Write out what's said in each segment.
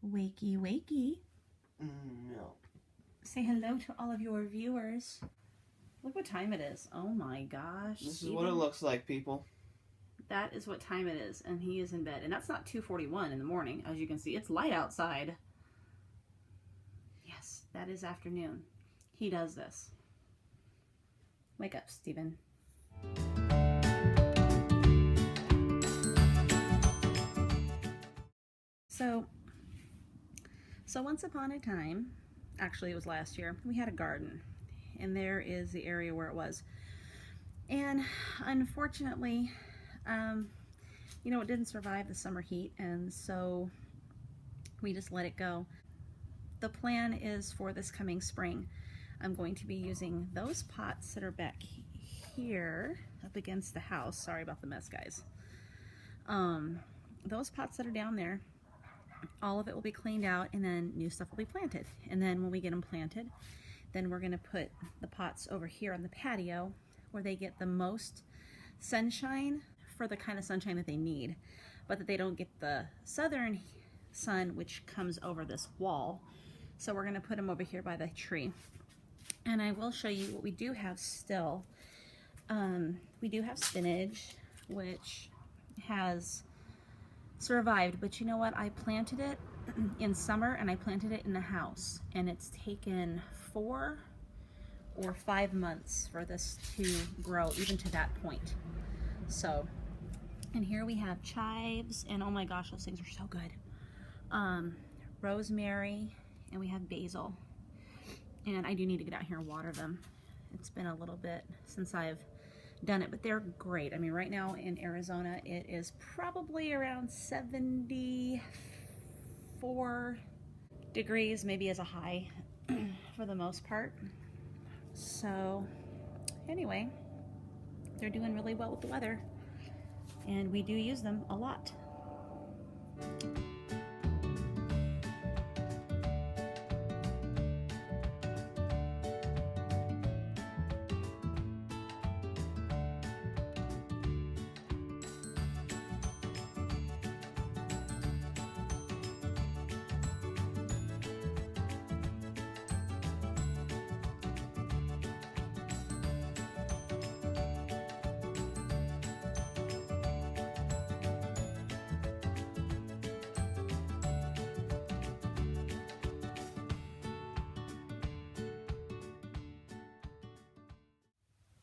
Wakey, wakey. No. Say hello to all of your viewers. Look what time it is. Oh my gosh. This is what it looks like, people. That is what time it is, and he is in bed. And that's not 2:41 in the morning. As you can see, it's light outside. Yes, that is afternoon. He does this. Wake up, Stephen. So once upon a time, actually it was last year, we had a garden. And there is the area where it was. And unfortunately, you know, it didn't survive the summer heat, and so we just let it go. The plan is for this coming spring, I'm going to be using those pots that are back here up against the house. Sorry about the mess, guys. Those pots that are down there, all of it will be cleaned out, and then new stuff will be planted. And then when we get them planted, then we're going to put the pots over here on the patio where they get the most sunshine for the kind of sunshine that they need, but that they don't get the southern sun which comes over this wall. So we're going to put them over here by the tree. And I will show you what we do have still. We do have spinach, which has survived, but you know what? I planted it in summer and I planted it in the house, and it's taken 4 or 5 months for this to grow, even to that point. So, and here we have chives, and oh my gosh, those things are so good. Rosemary, and we have basil. And I do need to get out here and water them. It's been a little bit since I've done it, but they're great. I mean, right now in Arizona, it is probably around 74 degrees, maybe as a high for the most part. So anyway, they're doing really well with the weather, and we do use them a lot.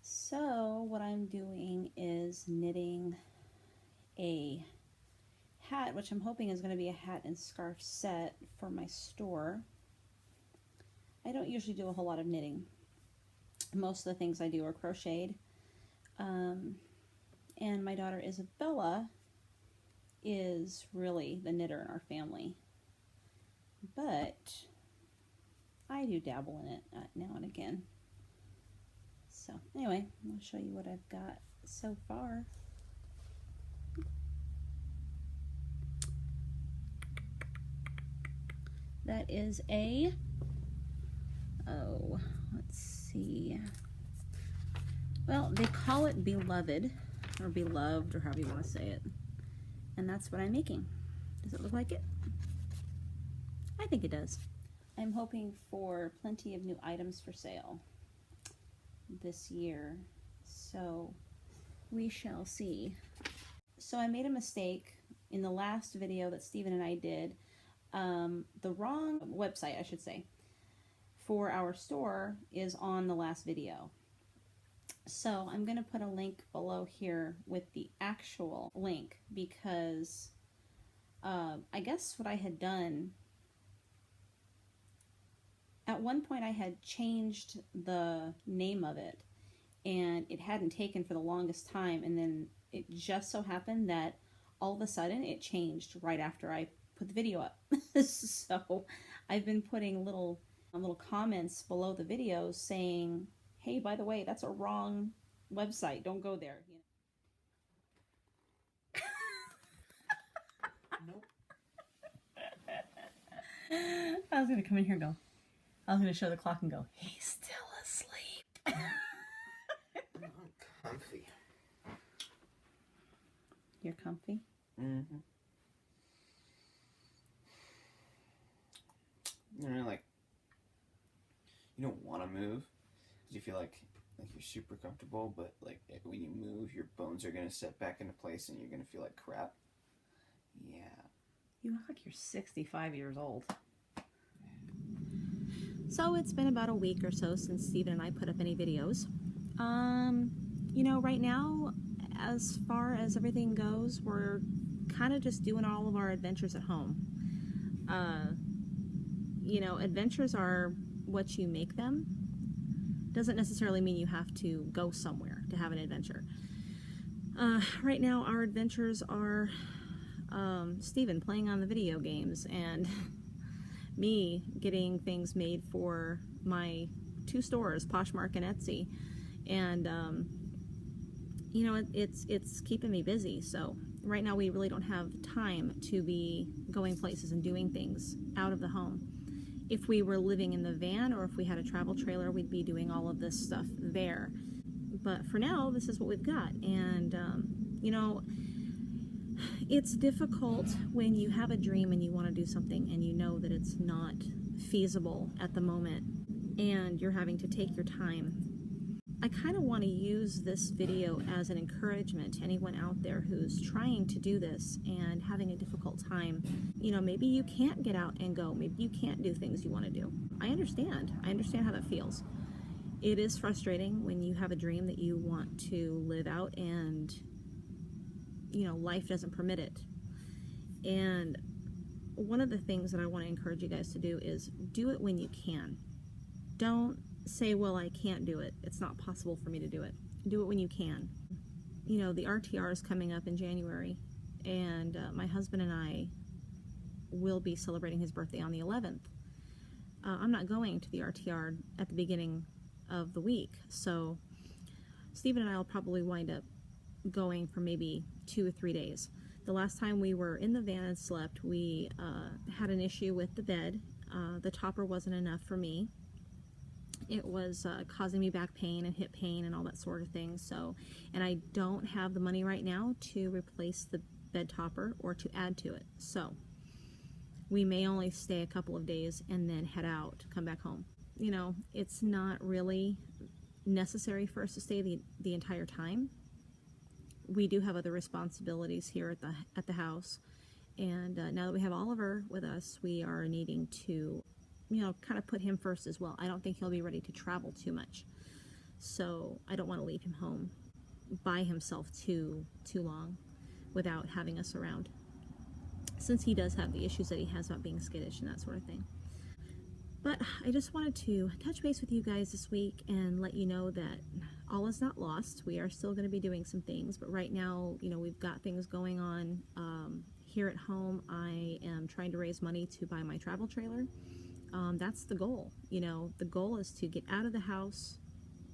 So what I'm doing is knitting a hat, which I'm hoping is going to be a hat and scarf set for my store. I don't usually do a whole lot of knitting. Most of the things I do are crocheted. And my daughter Isabella is really the knitter in our family. But I do dabble in it now and again. So anyway, I'll show you what I've got so far. That is a, oh, let's see. Well, they call it Beloved, or Beloved, or however you want to say it. And that's what I'm making. Does it look like it? I think it does. I'm hoping for plenty of new items for sale this year, so we shall see. So I made a mistake in the last video that Stephen and I did. The wrong website, I should say, for our store is on the last video. So I'm going to put a link below here with the actual link, because I guess what I had done, at one point I had changed the name of it, and it hadn't taken for the longest time, and then it just so happened that all of a sudden it changed right after I put the video up. So I've been putting little comments below the videos saying, hey, by the way, that's a wrong website, don't go there. Nope. I was gonna come in here and go, I was gonna show the clock and go, he's still asleep. I'm comfy. You're comfy? Mm-hmm. you know, like, you don't want to move because you feel like you're super comfortable, but like when you move, your bones are gonna set back into place and you're gonna feel like crap. Yeah. You look like you're 65 years old. So it's been about a week or so since Steven and I put up any videos. You know, right now, as far as everything goes, we're kind of just doing all of our adventures at home. You know, adventures are what you make them. Doesn't necessarily mean you have to go somewhere to have an adventure. Right now, our adventures are Steven playing on the video games and me getting things made for my 2 stores, Poshmark and Etsy. And, you know, it's keeping me busy. So right now we really don't have time to be going places and doing things out of the home. If we were living in the van or if we had a travel trailer, we'd be doing all of this stuff there. But for now, this is what we've got. And, you know, it's difficult when you have a dream and you want to do something and you know that it's not feasible at the moment and you're having to take your time. I kind of want to use this video as an encouragement to anyone out there who's trying to do this and having a difficult time. You know, maybe you can't get out and go. Maybe you can't do things you want to do. I understand how that feels. It is frustrating when you have a dream that you want to live out and, you know, life doesn't permit it. And one of the things that I want to encourage you guys to do is do it when you can. Don't say, well, I can't do it. It's not possible for me to do it. Do it when you can. You know, the RTR is coming up in January, and my husband and I will be celebrating his birthday on the 11th. I'm not going to the RTR at the beginning of the week, so Steven and I will probably wind up going for maybe 2 or 3 days. The last time we were in the van and slept, we had an issue with the bed. The topper wasn't enough for me. It was causing me back pain and hip pain and all that sort of thing. So, and I don't have the money right now to replace the bed topper or to add to it. So we may only stay a couple of days and then head out, come back home. You know, it's not really necessary for us to stay the entire time. We do have other responsibilities here at the house, and now that we have Oliver with us, we are needing to, you know, kind of put him first as well. I don't think he'll be ready to travel too much, so I don't want to leave him home by himself too long without having us around, since he does have the issues that he has about being skittish and that sort of thing. But I just wanted to touch base with you guys this week and let you know that all is not lost. We are still going to be doing some things, but right now, you know, we've got things going on here at home. I am trying to raise money to buy my travel trailer. That's the goal. You know, the goal is to get out of the house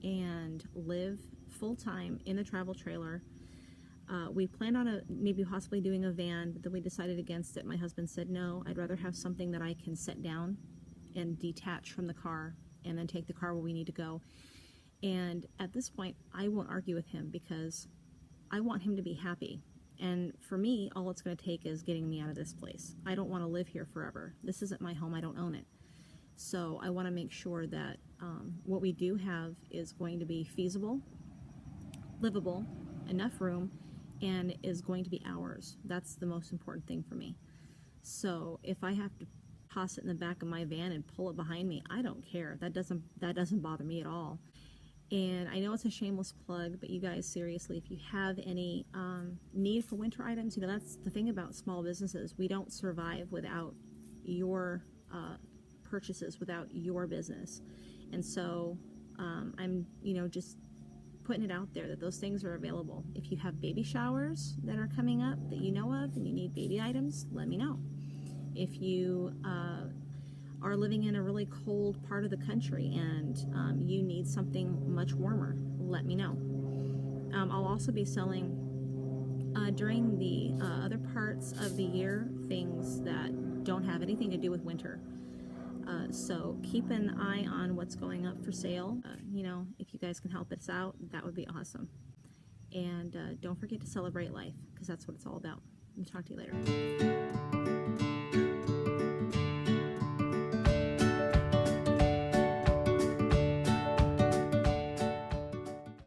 and live full-time in the travel trailer. We planned on maybe possibly doing a van, but then we decided against it. My husband said, no, I'd rather have something that I can set down and detach from the car and then take the car where we need to go. And at this point, I won't argue with him because I want him to be happy. And for me, all it's going to take is getting me out of this place. I don't want to live here forever. This isn't my home. I don't own it. So I want to make sure that what we do have is going to be feasible, livable, enough room, and is going to be ours. That's the most important thing for me. So if I have to toss it in the back of my van and pull it behind me, I don't care. That doesn't bother me at all. And I know it's a shameless plug, but you guys, seriously, if you have any need for winter items, you know, that's the thing about small businesses. We don't survive without your purchases, without your business. And so I'm, you know, just putting it out there that those things are available. If you have baby showers that are coming up that you know of and you need baby items, let me know. If you are living in a really cold part of the country and you need something much warmer, let me know. I'll also be selling during the other parts of the year things that don't have anything to do with winter. So keep an eye on what's going up for sale. You know, if you guys can help us out, that would be awesome. And don't forget to celebrate life, because that's what it's all about. I'll talk to you later.